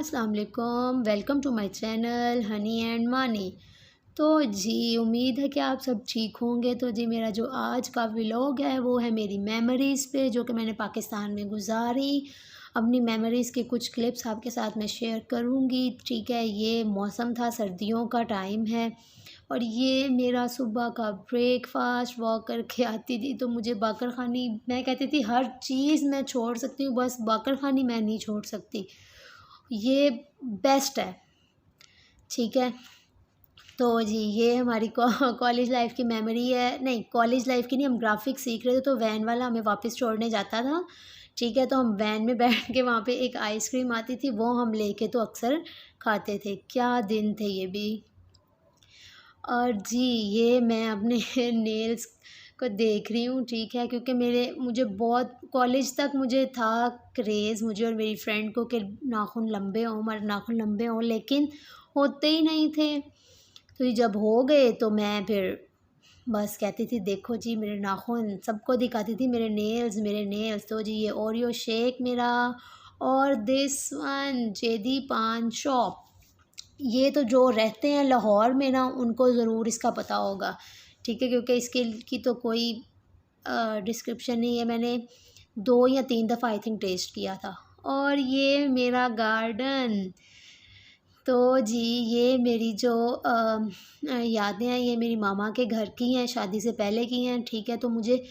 अस्सलाम वालेकुम, welcome to my channel Honey and Mani. तो जी उम्मीद है कि आप सब ठीक होंगे। तो जी मेरा जो आज का व्लॉग है वो है मेरी मेमोरीज़ पे, जो कि मैंने पाकिस्तान में गुजारी। अपनी मेमोरीज़ के कुछ क्लिप्स आपके साथ मैं शेयर करूँगी। ठीक है, ये मौसम था, सर्दियों का टाइम है और ये मेरा सुबह का ब्रेकफास्ट। वॉक करके आती थी तो मुझे बाकर ख़ानी, मैं कहती थी हर चीज़ मैं छोड़ सकती हूँ, बस बाकर ख़ानी मैं नहीं छोड़ सकती। ये बेस्ट है। ठीक है, तो जी ये हमारी कॉलेज लाइफ़ की मेमोरी है। नहीं, कॉलेज लाइफ़ की नहीं, हम ग्राफ़िक्स सीख रहे थे तो वैन वाला हमें वापस छोड़ने जाता था। ठीक है, तो हम वैन में बैठ के वहाँ पे एक आइसक्रीम आती थी, वो हम लेके तो अक्सर खाते थे। क्या दिन थे ये भी। और जी ये मैं अपने नेल्स को देख रही हूँ। ठीक है, क्योंकि मुझे बहुत कॉलेज तक मुझे था क्रेज़, मुझे और मेरी फ्रेंड को, कि नाखून लंबे हों, हमारे नाखून लंबे हों, लेकिन होते ही नहीं थे। तो ये जब हो गए तो मैं फिर बस कहती थी देखो जी मेरे नाखून, सबको दिखाती थी मेरे नेल्स, मेरे नेल्स। तो जी ये ओरियो शेक मेरा, और दिस वन जेदी पान शॉप। ये तो जो रहते हैं लाहौर में ना, उनको ज़रूर इसका पता होगा। ठीक है, क्योंकि इसके की तो कोई डिस्क्रिप्शन नहीं है। मैंने 2 या 3 दफ़ा आई थिंक टेस्ट किया था। और ये मेरा गार्डन। तो जी ये मेरी जो यादें हैं, ये मेरी मामा के घर की हैं, शादी से पहले की हैं। ठीक है, तो मुझे,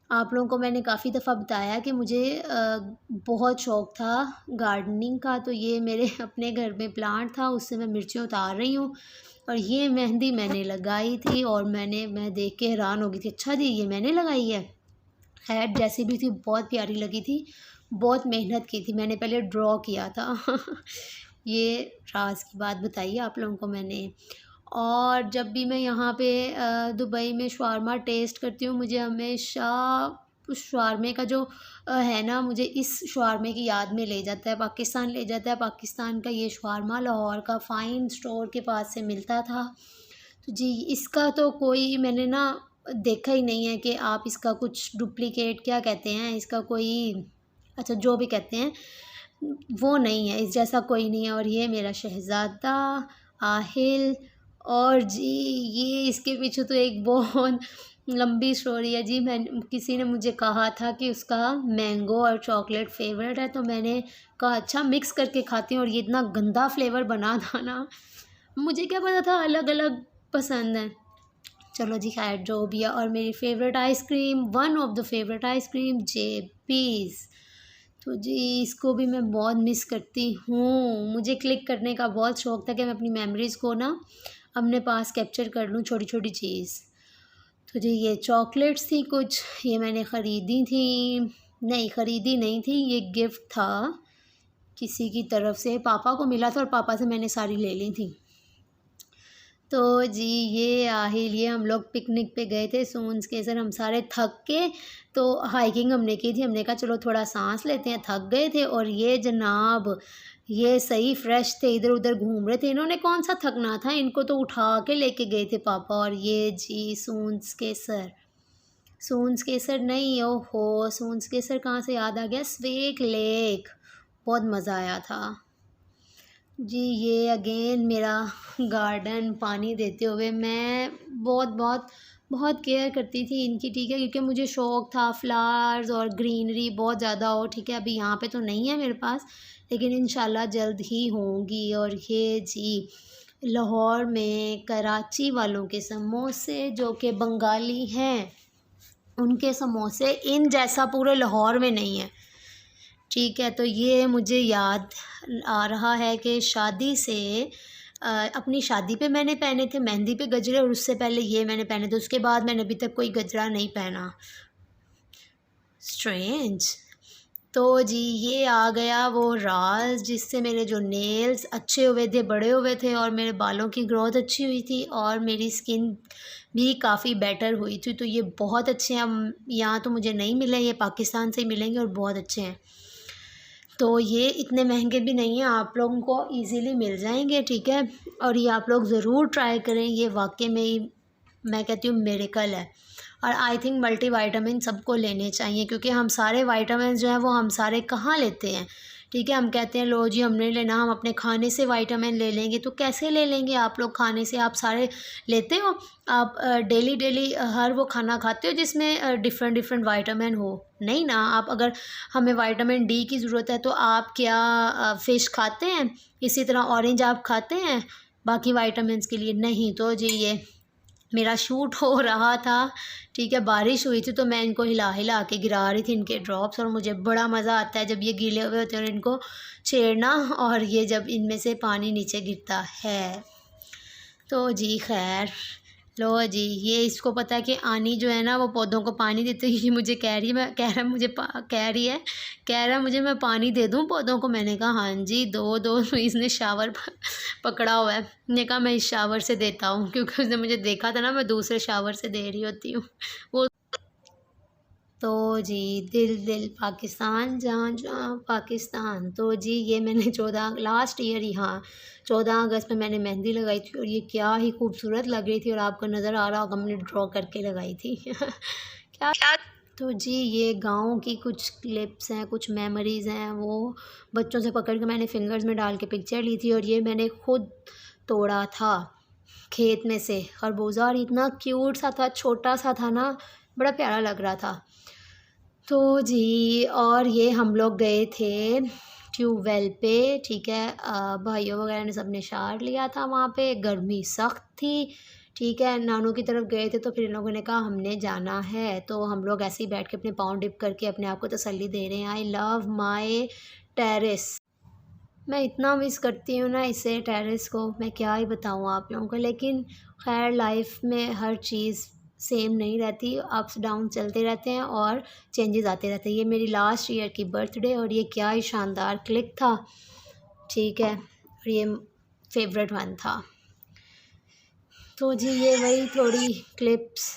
आप लोगों को मैंने काफ़ी दफ़ा बताया कि मुझे बहुत शौक़ था गार्डनिंग का। तो ये मेरे अपने घर में प्लांट था, उससे मैं मिर्चें उतार रही हूँ। और ये मेहंदी मैंने लगाई थी और मैं देख के हैरान हो गई थी, अच्छा जी ये मैंने लगाई है। खैर जैसी भी थी बहुत प्यारी लगी थी, बहुत मेहनत की थी, मैंने पहले ड्रॉ किया था। ये राज की बात बताई आप लोगों को मैंने। और जब भी मैं यहाँ पे दुबई में शवारमा टेस्ट करती हूँ, मुझे हमेशा उस शवारमे का जो है ना, मुझे इस शवारमे की याद में ले जाता है, पाकिस्तान ले जाता है। पाकिस्तान का ये शवारमा लाहौर का फ़ाइन स्टोर के पास से मिलता था। तो जी इसका तो कोई मैंने ना देखा ही नहीं है कि आप इसका कुछ डुप्लिकेट क्या कहते हैं, इसका कोई, अच्छा जो भी कहते हैं, वो नहीं है, इस जैसा कोई नहीं है। और ये मेरा शहज़ादा आहिल। और जी ये इसके पीछे तो एक बहुत लंबी स्टोरी है जी। किसी ने मुझे कहा था कि उसका मैंगो और चॉकलेट फेवरेट है, तो मैंने कहा अच्छा मिक्स करके खाती हूँ, और ये इतना गंदा फ्लेवर बना था ना, मुझे क्या पता था अलग अलग पसंद है। चलो जी खैर जो भी है। और मेरी favourite ice cream, one of the favourite ice cream जेपीज़। तो जी इसको भी मैं बहुत मिस करती हूँ। मुझे क्लिक करने का बहुत शौक़ था कि मैं अपनी मेमोरीज़ को ना अपने पास कैप्चर कर लूँ, छोटी छोटी चीज़। तो जी ये चॉकलेट्स थी कुछ, ये मैंने ख़रीदी थी, नहीं ख़रीदी नहीं थी, ये गिफ्ट था किसी की तरफ से, पापा को मिला था और पापा से मैंने सारी ले ली थी। तो जी ये आहिल, ये हम लोग पिकनिक पे गए थे सूंस के सर, हम सारे थक के, तो हाइकिंग हमने की थी, हमने कहा चलो थोड़ा सांस लेते हैं, थक गए थे। और ये जनाब ये सही फ्रेश थे, इधर उधर घूम रहे थे, इन्होंने कौन सा थकना था, इनको तो उठा के लेके गए थे पापा। और ये जी सूंस के सर, सूंस के सर नहीं, ओहो सूंस के सर कहाँ से याद आ गया, स्वेक लेक, बहुत मज़ा आया था जी। ये अगेन मेरा गार्डन, पानी देते हुए मैं बहुत बहुत बहुत केयर करती थी इनकी। ठीक है, क्योंकि मुझे शौक़ था फ्लावर्स और ग्रीनरी बहुत ज़्यादा हो। ठीक है, अभी यहाँ पे तो नहीं है मेरे पास, लेकिन इंशाल्लाह जल्द ही होंगी। और ये जी लाहौर में कराची वालों के समोसे, जो कि बंगाली हैं, उनके समोसे इन जैसा पूरे लाहौर में नहीं है। ठीक है, तो ये मुझे याद आ रहा है कि शादी से अपनी शादी पे मैंने पहने थे मेहंदी पे गजरे, और उससे पहले ये मैंने पहने थे, उसके बाद मैंने अभी तक कोई गजरा नहीं पहना। स्ट्रेंज। तो जी ये आ गया वो राज जिससे मेरे जो नेल्स अच्छे हुए थे, बड़े हुए थे, और मेरे बालों की ग्रोथ अच्छी हुई थी, और मेरी स्किन भी काफ़ी बेटर हुई थी। तो ये बहुत अच्छे हैं। यहाँ तो मुझे नहीं मिले, ये पाकिस्तान से ही मिलेंगे और बहुत अच्छे हैं। तो ये इतने महंगे भी नहीं हैं, आप लोगों को इजीली मिल जाएंगे। ठीक है, और ये आप लोग ज़रूर ट्राई करें, ये वाकई में ही मैं कहती हूँ मिरेकल है। और आई थिंक मल्टी वाइटामिन सबको लेने चाहिए, क्योंकि हम सारे वाइटामिन जो हैं वो हम सारे कहाँ लेते हैं। ठीक है। हम कहते हैं लो जी हमने लेना, हम अपने खाने से विटामिन ले लेंगे, तो कैसे ले लेंगे आप लोग खाने से? आप सारे लेते हो? आप डेली डेली हर वो खाना खाते हो जिसमें डिफरेंट डिफरेंट विटामिन हो? नहीं ना। आप अगर हमें विटामिन डी की ज़रूरत है तो आप क्या फ़िश खाते हैं? इसी तरह ऑरेंज आप खाते हैं बाकी विटामिन्स के लिए? नहीं। तो जी ये मेरा शूट हो रहा था, ठीक है, बारिश हुई थी तो मैं इनको हिला हिला के गिरा रही थी इनके ड्रॉप्स, और मुझे बड़ा मज़ा आता है जब ये गीले हुए होते हैं और इनको छेड़ना, और ये जब इनमें से पानी नीचे गिरता है। तो जी खैर, लो जी, ये इसको पता है कि आनी जो है ना वो पौधों को पानी देती है। ये मुझे कह रही है, मैं कह रहा है मुझे कह रही है, कह रहा है मुझे मैं पानी दे दूँ पौधों को? मैंने कहा हाँ जी दो दो। इसने शावर पकड़ा हुआ है। मैंने कहा मैं इस शावर से देता हूँ, क्योंकि उसने मुझे देखा था ना मैं दूसरे शावर से दे रही होती हूँ वो। तो जी दिल दिल पाकिस्तान, जहाँ जहाँ पाकिस्तान। तो जी ये मैंने 14 लास्ट ईयर ही, हाँ 14 अगस्त में मैंने मेहंदी लगाई थी, और ये क्या ही खूबसूरत लग रही थी, और आपको नज़र आ रहा होगा मैंने ड्रॉ करके लगाई थी। क्या? तो जी ये गाँव की कुछ क्लिप्स हैं, कुछ मेमोरीज़ हैं, वो बच्चों से पकड़ के मैंने फिंगर्स में डाल के पिक्चर ली थी, और ये मैंने खुद तोड़ा था खेत में से खरबूजा, और इतना क्यूट सा था, छोटा सा था ना, बड़ा प्यारा लग रहा था। तो जी और ये हम लोग गए थे ट्यूबवेल पे, ठीक है, भाइयों वगैरह ने सब ने शावर लिया था वहाँ पे, गर्मी सख्त थी, ठीक है, नानू की तरफ गए थे, तो फिर इन लोगों ने कहा हमने जाना है, तो हम लोग ऐसे ही बैठ के अपने पाँव डिप करके अपने आप को तसल्ली दे रहे हैं। I love my terrace. मैं इतना मिस करती हूँ ना इसे, टेरेस को, मैं क्या ही बताऊँ आप लोगों को। लेकिन खैर लाइफ में हर चीज़ सेम नहीं रहती, अप्स डाउन चलते रहते हैं और चेंजेस आते रहते हैं। ये मेरी लास्ट ईयर की बर्थडे, और ये क्या ही शानदार क्लिक था, ठीक है, और ये फेवरेट वन था। तो जी ये वही थोड़ी क्लिप्स।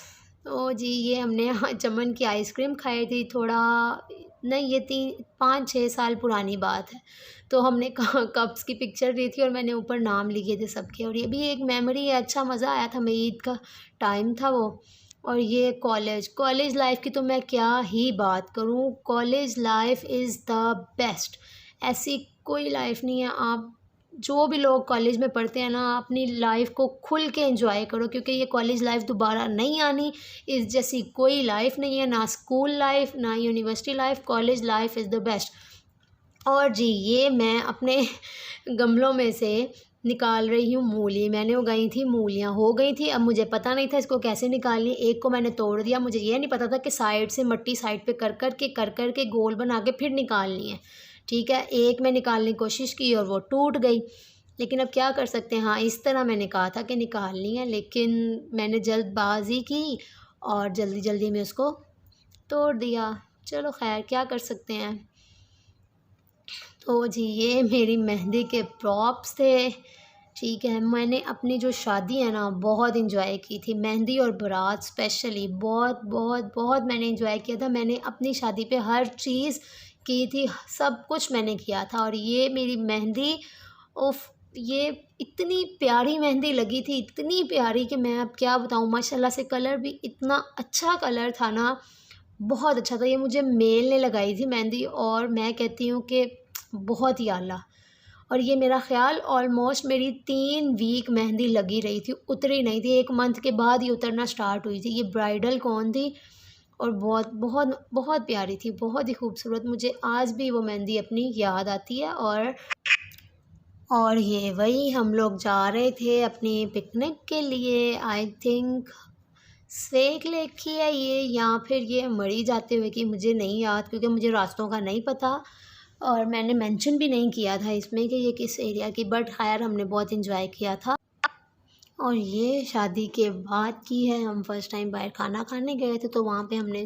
तो जी ये हमने यहाँ चमन की आइसक्रीम खाई थी, थोड़ा नहीं ये 5-6 साल पुरानी बात है। तो हमने कप्स की पिक्चर ली थी और मैंने ऊपर नाम लिखे थे सबके, और ये भी एक मेमोरी है, अच्छा मज़ा आया था। मैं ईद का टाइम था वो। और ये कॉलेज लाइफ़ की तो मैं क्या ही बात करूँ, college life is the best. ऐसी कोई लाइफ़ नहीं है। आप जो भी लोग कॉलेज में पढ़ते हैं ना, अपनी लाइफ को खुल के एंजॉय करो, क्योंकि ये कॉलेज लाइफ दोबारा नहीं आनी। इस जैसी कोई लाइफ नहीं है, ना स्कूल लाइफ ना university life, college life is the best. और जी ये मैं अपने गमलों में से निकाल रही हूँ मूली। मैंने उगाई थी मूलियाँ, हो गई थी, अब मुझे पता नहीं था इसको कैसे निकालनी। एक को मैंने तोड़ दिया, मुझे ये नहीं पता था कि साइड से मट्टी साइड पे कर के गोल बना के फिर निकालनी है, ठीक है। एक मैं निकालने की कोशिश की और वो टूट गई, लेकिन अब क्या कर सकते हैं। हाँ इस तरह मैंने कहा था कि निकालनी है, लेकिन मैंने जल्दबाजी की और जल्दी जल्दी में उसको तोड़ दिया। चलो खैर क्या कर सकते हैं। तो जी ये मेरी मेहंदी के प्रॉप्स थे, ठीक है। मैंने अपनी जो शादी है ना बहुत इन्जॉय की थी, मेहंदी और बारात स्पेशली बहुत बहुत बहुत मैंने इन्जॉय किया था। मैंने अपनी शादी पे हर चीज़ की थी, सब कुछ मैंने किया था। और ये मेरी मेहंदी, उफ़, ये इतनी प्यारी मेहंदी लगी थी, इतनी प्यारी कि मैं अब क्या बताऊँ। माशाल्लाह से कलर भी इतना अच्छा कलर था ना, बहुत अच्छा था। ये मुझे मेल ने लगाई थी मेहंदी, और मैं कहती हूँ कि बहुत ही आला। और ये मेरा ख़्याल ऑलमोस्ट मेरी 3 वीक मेहंदी लगी रही थी, उतरी नहीं थी। 1 मंथ के बाद ये उतरना स्टार्ट हुई थी। ये ब्राइडल कौन थी, और बहुत बहुत बहुत प्यारी थी, बहुत ही खूबसूरत। मुझे आज भी वो मेहंदी अपनी याद आती है। और ये वही हम लोग जा रहे थे अपनी पिकनिक के लिए। आई थिंक स्वेक लेक की है ये, या फिर ये मरी जाते हुए की, मुझे नहीं याद, क्योंकि मुझे रास्तों का नहीं पता, और मैंने मेंशन भी नहीं किया था इसमें कि ये किस एरिया की। बट खैर हमने बहुत इन्जॉय किया था। और ये शादी के बाद की है। हम फर्स्ट टाइम बाहर खाना खाने गए थे, तो वहाँ पे हमने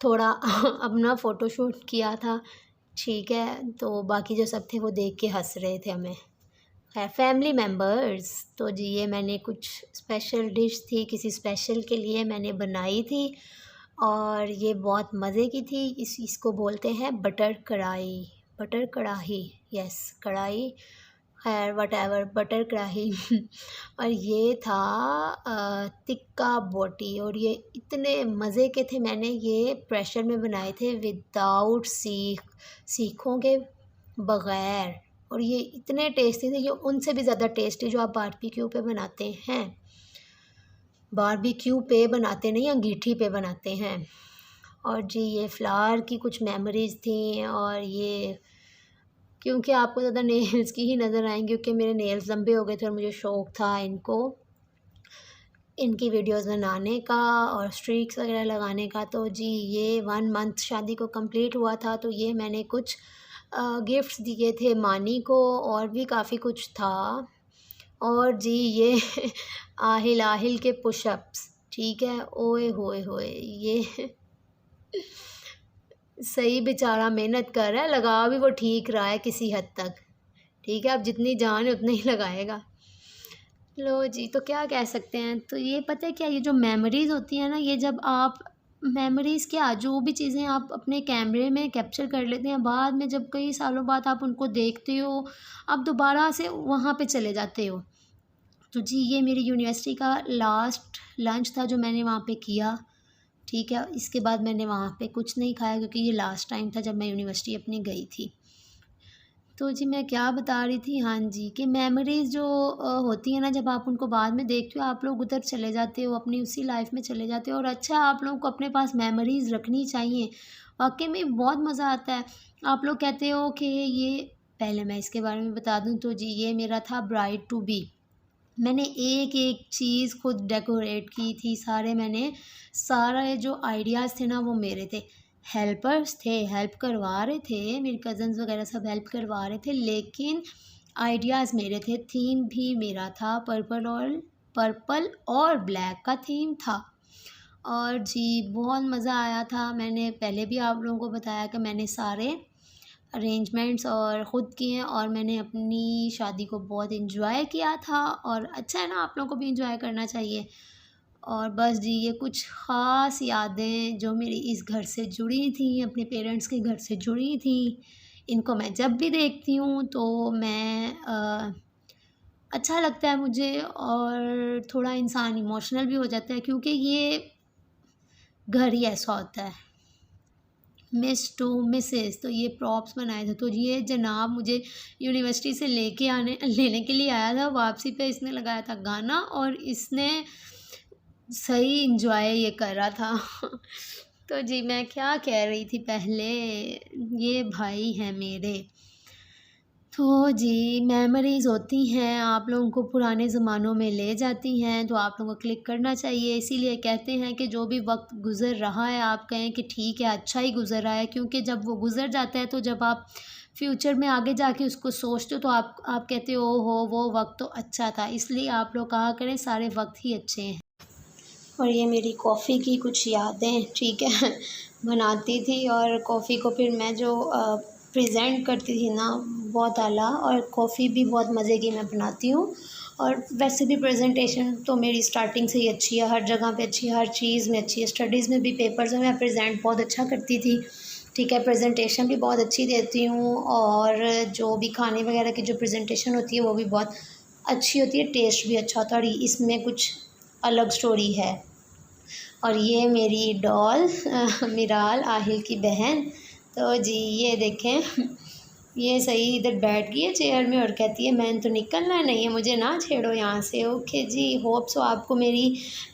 थोड़ा अपना फ़ोटोशूट किया था, ठीक है। तो बाकी जो सब थे वो देख के हंस रहे थे हमें, खैर फैमिली मेम्बर्स। तो जी ये मैंने कुछ स्पेशल डिश थी, किसी स्पेशल के लिए मैंने बनाई थी, और ये बहुत मज़े की थी। इसको बोलते हैं बटर कढ़ाई, बटर कढ़ाई, यस कढ़ाई, खैर वटेवर, बटर कढ़ाई। और ये था टिक्का बोटी, और ये इतने मज़े के थे। मैंने ये प्रेशर में बनाए थे विदाउट सीखों के, बग़ैर। और ये इतने टेस्टी थे, ये उनसे भी ज़्यादा टेस्टी जो आप बारबेक्यू पे बनाते हैं। बारबेक्यू पे बनाते नहीं, अंगीठी पे बनाते हैं। और जी ये फ्लावर की कुछ मेमोरीज़ थी। और ये क्योंकि आपको ज़्यादा नेल्स की ही नज़र आएँगी, क्योंकि मेरे नेल्स लंबे हो गए थे और मुझे शौक़ था इनकी वीडियोस बनाने का और स्ट्रीक्स वगैरह लगाने का। तो जी ये 1 मंथ शादी को कंप्लीट हुआ था, तो ये मैंने कुछ गिफ्ट्स दिए थे मानी को, और भी काफ़ी कुछ था। और जी ये आहिल आहिल के पुशअप्स, ठीक है, ओए होए होए, ये सही बेचारा मेहनत कर रहा है, लगा भी वो ठीक रहा है किसी हद तक, ठीक है। अब जितनी जान है उतना ही लगाएगा। लो जी, तो क्या कह सकते हैं। तो ये पता है क्या, ये जो मेमोरीज़ होती हैं ना, ये जब आप मेमोरीज़ क्या, जो भी चीज़ें आप अपने कैमरे में कैप्चर कर लेते हैं, बाद में जब कई सालों बाद आप उनको देखते हो, आप दोबारा से वहाँ पे चले जाते हो। तो जी ये मेरी यूनिवर्सिटी का लास्ट लंच था जो मैंने वहाँ पे किया, ठीक है। इसके बाद मैंने वहाँ पे कुछ नहीं खाया, क्योंकि ये लास्ट टाइम था जब मैं यूनिवर्सिटी अपनी गई थी। तो जी मैं क्या बता रही थी, हाँ जी, कि मेमोरीज़ जो होती है ना, जब आप उनको बाद में देखते हो, आप लोग उधर चले जाते हो, अपनी उसी लाइफ में चले जाते हो। और अच्छा, आप लोगों को अपने पास मेमोरीज़ रखनी चाहिए, वाक़ई में बहुत मज़ा आता है। आप लोग कहते हो कि ये, पहले मैं इसके बारे में बता दूँ, तो जी ये मेरा था ब्राइड टू बी। मैंने एक-एक चीज़ खुद डेकोरेट की थी, सारे जो आइडियाज़ थे ना वो मेरे थे। हेल्पर्स थे, हेल्प करवा रहे थे, मेरे कज़न्स वगैरह सब हेल्प करवा रहे थे, लेकिन आइडियाज़ मेरे थे, थीम भी मेरा था, पर्पल और ब्लैक का थीम था। और जी बहुत मज़ा आया था। मैंने पहले भी आप लोगों को बताया कि मैंने सारे अरेंजमेंट्स और ख़ुद किए हैं, और मैंने अपनी शादी को बहुत एंजॉय किया था। और अच्छा है ना, आप लोगों को भी एंजॉय करना चाहिए। और बस जी ये कुछ ख़ास यादें जो मेरी इस घर से जुड़ी थी, अपने पेरेंट्स के घर से जुड़ी थी। इनको मैं जब भी देखती हूँ तो अच्छा लगता है मुझे, और थोड़ा इंसान इमोशनल भी हो जाता है, क्योंकि ये घर ही ऐसा होता है। मिस टू मिसेस, तो ये प्रॉप्स बनाए थे। तो ये जनाब मुझे यूनिवर्सिटी से लेने के लिए आया था, वापसी पे इसने लगाया था गाना, और इसने सही इंजॉय ये कर रहा था। तो जी मैं क्या कह रही थी पहले, ये भाई हैं मेरे। तो जी मेमोरीज़ होती हैं, आप लोगों को पुराने ज़मानों में ले जाती हैं, तो आप लोगों को क्लिक करना चाहिए। इसीलिए कहते हैं कि जो भी वक्त गुज़र रहा है, आप कहें कि ठीक है, अच्छा ही गुज़र रहा है, क्योंकि जब वो गुज़र जाता है, तो जब आप फ्यूचर में आगे जाके उसको सोचते हो, तो आप कहते हो, ओहो वो वक्त तो अच्छा था। इसलिए आप लोग कहा करें सारे वक्त ही अच्छे हैं। और ये मेरी कॉफ़ी की कुछ यादें, ठीक है, बनाती थी, और कॉफ़ी को फिर मैं जो प्रेज़ेंट करती थी ना, बहुत आला, और कॉफ़ी भी बहुत मज़े की मैं बनाती हूँ। और वैसे भी प्रेजेंटेशन तो मेरी स्टार्टिंग से ही अच्छी है, हर जगह पे अच्छी है, हर चीज़ में अच्छी है। स्टडीज़ में भी, पेपर्स में मैं प्रेज़ेंट बहुत अच्छा करती थी, ठीक है। प्रेजेंटेशन भी बहुत अच्छी देती हूँ, और जो भी खाने वगैरह की जो प्रेजेंटेशन होती है वो भी बहुत अच्छी होती है, टेस्ट भी अच्छा होता है। और इसमें कुछ अलग स्टोरी है। और ये मेरी डॉल मिराल, आहिल की बहन। तो जी ये देखें, ये सही इधर बैठ गई है चेयर में, और कहती है मैंने तो निकलना नहीं है, मुझे ना छेड़ो यहाँ से। ओके जी, होप सो आपको मेरी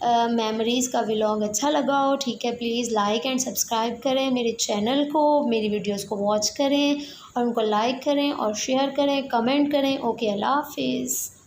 मेमोरीज़ का व्लॉग अच्छा लगा हो, ठीक है। प्लीज़ लाइक एंड सब्सक्राइब करें मेरे चैनल को, मेरी वीडियोस को वॉच करें, और उनको लाइक करें और शेयर करें, कमेंट करें। ओके, अल्लाह हाफिज़।